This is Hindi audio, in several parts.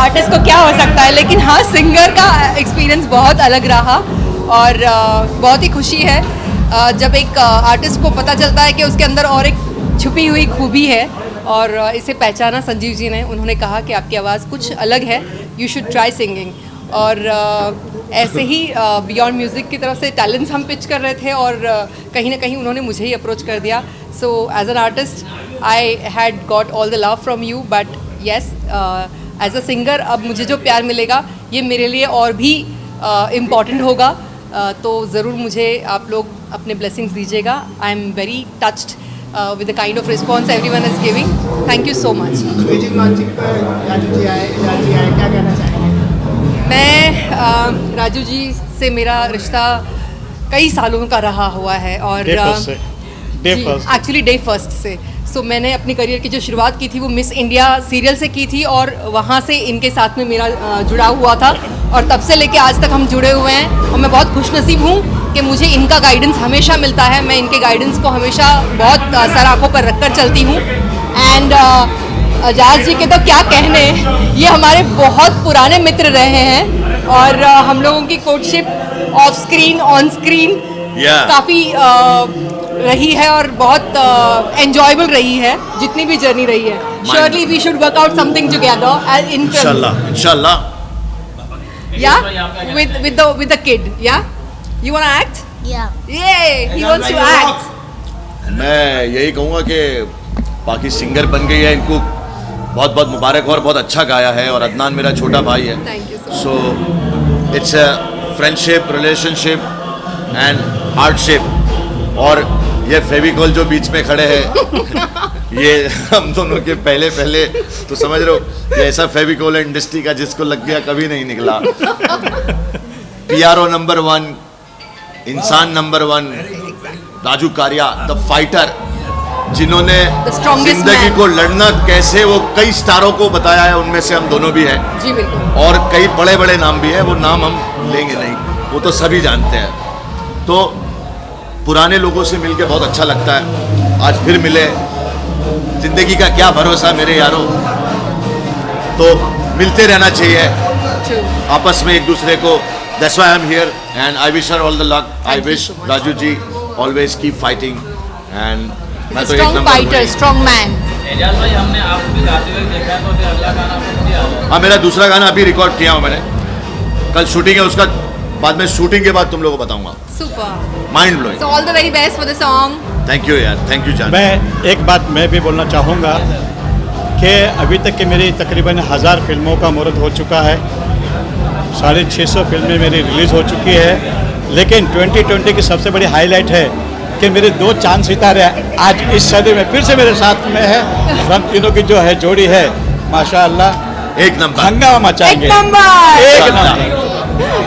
आर्टिस्ट को क्या हो सकता है, लेकिन हाँ सिंगर का एक्सपीरियंस बहुत अलग रहा और बहुत ही खुशी है जब एक आर्टिस्ट को पता चलता है कि उसके अंदर और एक छुपी हुई खूबी है और इसे पहचाना संजीव जी ने। उन्होंने कहा कि आपकी आवाज़ कुछ अलग है, यू शुड ट्राई सिंगिंग। और ऐसे ही बियॉन्ड म्यूज़िक की तरफ से टैलेंट्स हम पिच कर रहे थे और कहीं ना कहीं उन्होंने मुझे ही अप्रोच कर दिया। So as an artist I had got all the love from you, but yes as a singer अब मुझे जो प्यार मिलेगा ये मेरे लिए और भी इम्पॉर्टेंट होगा। तो ज़रूर मुझे आप लोग अपने ब्लेसिंग्स दीजिएगा। I am very touched with the kind of response everyone is giving. Thank you so much. Music launching पर राजू जी आए, क्या कहना चाहेंगे? मैं राजू जी से मेरा रिश्ता कई सालों का रहा हुआ है और एक्चुअली डे फर्स्ट से। सो मैंने अपनी करियर की जो शुरुआत की थी वो मिस इंडिया सीरियल से की थी और वहाँ से इनके साथ में मेरा जुड़ा हुआ था और तब से लेके आज तक हम जुड़े हुए हैं और मैं बहुत खुशनसीब हूँ कि मुझे इनका गाइडेंस हमेशा मिलता है। मैं इनके गाइडेंस को हमेशा बहुत सर आँखों पर रख कर चलती हूँ। एंड अजाज जी के तो क्या कहने, ये हमारे बहुत पुराने मित्र रहे हैं और हम लोगों की courtship of screen on screen काफ़ी रही है और बहुत एंजॉयबल रही है जितनी भी जर्नी रही है। Surely we should work out something together in इंशाल्लाह या with the kid. Yeah you want to act? ये ही वांट्स टू एक्ट। मैं यही कहूँगा कि बाकी सिंगर बन गई है, इनको बहुत बहुत मुबारक और बहुत अच्छा गाया है और अदनान मेरा छोटा भाई है। Thank you so it's a friendship, relationship and hardship. और ये फेविकॉल जो बीच में खड़े हैं ये हम दोनों के पहले तो समझ रहे हो, ये ऐसा फेविकॉल है इंडस्ट्री का जिसको लग गया कभी नहीं निकला। PRO नंबर 1, इंसान नंबर 1 राजू कारिया, द फाइटर, जिन्होंने जिंदगी को लड़ना कैसे वो कई स्टारों को बताया है, उनमें से हम दोनों भी हैं। जी बिल्कुल। और कई बड़े बड़े नाम भी हैं, वो नाम हम लेंगे नहीं, वो तो सभी जानते हैं। तो पुराने लोगों से मिलके बहुत अच्छा लगता है, आज फिर मिले। जिंदगी का क्या भरोसा मेरे यारों, तो मिलते रहना चाहिए आपस में एक दूसरे को। That's why I'm here and I wish her all the luck. I wish Raju ji always keep fighting and मैं तो एक strong fighter, strong man. Ejaz भाई, हमने आपको भी गाते हुए देखा है, तो अभी अगला गाना आपको दिया होगा। हाँ, मेरा दूसरा गाना अभी रिकॉर्ड किया हूँ मैंने, कल शूटिंग है उसका, बाद में शूटिंग के बाद तुम लोगों को बताऊंगा। Super, mind blowing. So all the very best for the song. Thank you यार, थैंक यू जान। मैं एक बात मैं भी बोलना चाहूँगा कि अभी तक की मेरी तकरीबन 1000 फिल्मों का मुहूर्त हो चुका है, 650 फिल्में मेरी रिलीज़ हो चुकी है। लेकिन 2020 की सबसे बड़ी हाईलाइट है कि मेरे 2 चांद सितारे आज इस सदी में फिर से मेरे साथ में है। हम तीनों की जो है जोड़ी है माशाअल्लाह एक नंबर, हंगामा मचाएंगे। एक नंबर।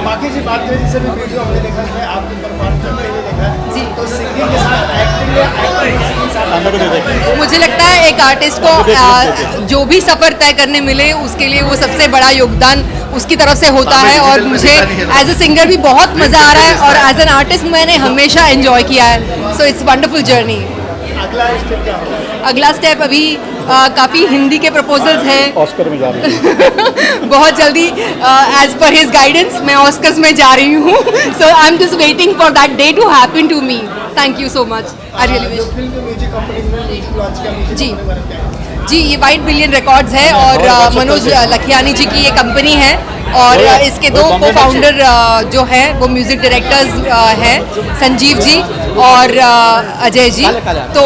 बाकी जी बात करें, जिससे भी वीडियो हमने देखा है, आपको परफॉर्म करते हुए देखा जी, तो सिंगिंग के साथ एक्टिंग या एक्टिंग के साथ मुझे लगता है एक आर्टिस्ट को जो भी सफ़र तय करने मिले उसके लिए वो सबसे बड़ा योगदान उसकी तरफ से होता है। और मुझे एज अ सिंगर भी बहुत मज़ा आ रहा है और एज एन आर्टिस्ट मैंने हमेशा एंजॉय किया है। So it's wonderful journey. अगला स्टेप क्या होगा? अगला स्टेप अभी काफ़ी हिंदी के प्रपोजल्स हैं, ऑस्कर में जा रही हूँ। बहुत जल्दी एज पर हिज गाइडेंस मैं ऑस्कर्स में जा रही हूँ। So I am just waiting for that day to happen to me. Thank you so much. I really wish. Film music company ने म्यूजिक लॉन्च किया, म्यूजिक जी। कंपनी बन गया। जी, ये वाइट बिलियन रिकॉर्ड्स है और मनोज लखियानी जी की ये कंपनी है और इसके 2 को फाउंडर जो है वो म्यूज़िक डायरेक्टर्स हैं, संजीव जी और अजय जी। तो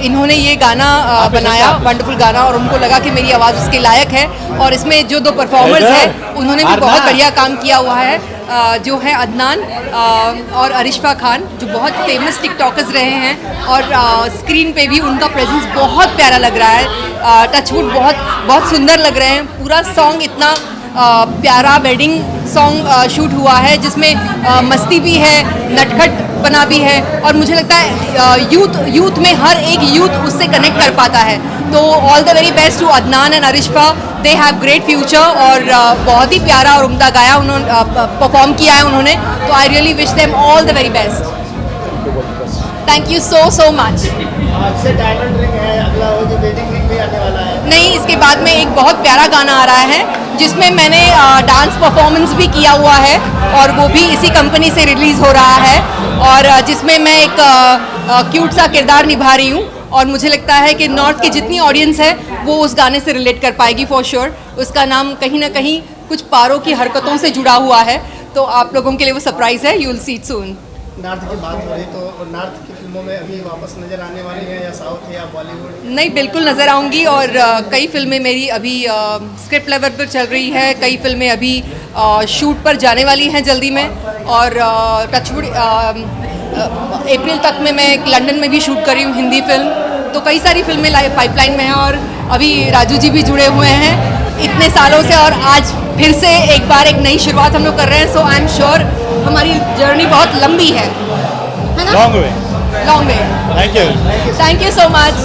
इन्होंने ये गाना बनाया, वंडरफुल गाना, और उनको लगा कि मेरी आवाज़ उसके लायक है। और इसमें जो 2 परफॉर्मर्स हैं उन्होंने भी बहुत बढ़िया काम किया हुआ है, जो है अदनान और अरिशफा खान, जो बहुत फेमस टिकटॉकर्स रहे हैं और स्क्रीन पे भी उनका प्रेजेंस बहुत प्यारा लग रहा है। टचवुड बहुत सुंदर लग रहे हैं। पूरा सॉन्ग इतना प्यारा वेडिंग सॉन्ग शूट हुआ है जिसमें मस्ती भी है, नटखट बना भी है और मुझे लगता है यूथ में हर एक यूथ उससे कनेक्ट कर पाता है। तो all the very best to Adnan and Arishfa, they have great future. और बहुत ही प्यारा और उम्दा गाया उन्होंने, परफॉर्म किया है उन्होंने। तो आई really wish them all the very best. You बोल बस। Thank you so much. आपसे डायमंड रिंग है, अगला होगी वेडिंग रिंग भी आने वाला है। नहीं, इसके बाद में एक बहुत प्यारा गाना आ रहा है जिसमें मैंने डांस परफॉर्मेंस भी किया हुआ है और वो भी इसी कंपनी से रिलीज़ हो रहा है और जिसमें मैं एक क्यूट सा किरदार निभा रही हूँ और मुझे लगता है कि नॉर्थ की जितनी ऑडियंस है वो उस गाने से रिलेट कर पाएगी फॉर श्योर। उसका नाम कहीं ना कहीं कुछ पारों की हरकतों से जुड़ा हुआ है, तो आप लोगों के लिए वो सरप्राइज़ है, you will see it soon. North की बात हो रही तो नॉर्थ की फिल्मों में अभी वापस नजर आने वाली है या साउथ या बॉलीवुड? नहीं, बिल्कुल नज़र आऊँगी और कई फिल्में मेरी अभी स्क्रिप्ट लेवल पर चल रही है, कई फिल्में अभी शूट पर जाने वाली हैं जल्दी में और टचवुड अप्रैल तक में मैं एक लंदन में भी शूट कर रही हूँ हिंदी फिल्म, तो कई सारी फिल्में पाइपलाइन में हैं और अभी राजू जी भी जुड़े हुए हैं इतने सालों से और आज फिर से एक बार एक नई शुरुआत हम लोग कर रहे हैं। सो आई एम श्योर हमारी जर्नी बहुत लंबी है ना? Long way. Long way. Thank you. Thank you so much.